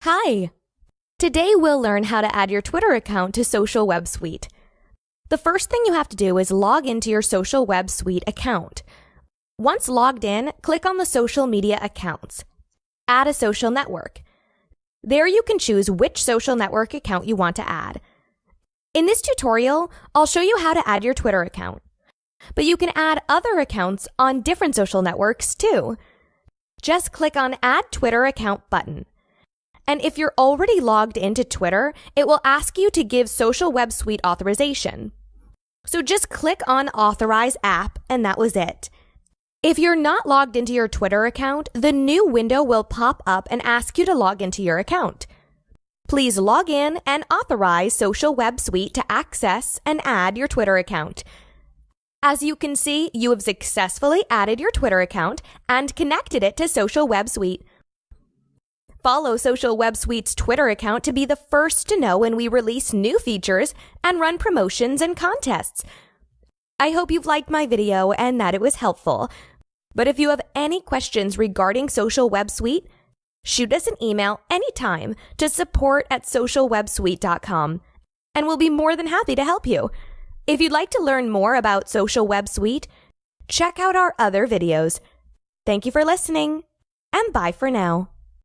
Hi! Today we'll learn how to add your Twitter account to Social Web Suite. The first thing you have to do is log into your Social Web Suite account. Once logged in, click on the social media accounts. Add a social network. There you can choose which social network account you want to add. In this tutorial, I'll show you how to add your Twitter account. But you can add other accounts on different social networks too. Just click on Add Twitter Account button. And if you're already logged into Twitter, it will ask you to give Social Web Suite authorization. So just click on Authorize App, and that was it. If you're not logged into your Twitter account, the new window will pop up and ask you to log into your account. Please log in and authorize Social Web Suite to access and add your Twitter account. As you can see, you have successfully added your Twitter account and connected it to Social Web Suite. Follow Social Web Suite's Twitter account to be the first to know when we release new features and run promotions and contests. I hope you've liked my video and that it was helpful. But if you have any questions regarding Social Web Suite, shoot us an email anytime to support@socialwebsuite.com, and we'll be more than happy to help you. If you'd like to learn more about Social Web Suite, check out our other videos. Thank you for listening, and bye for now.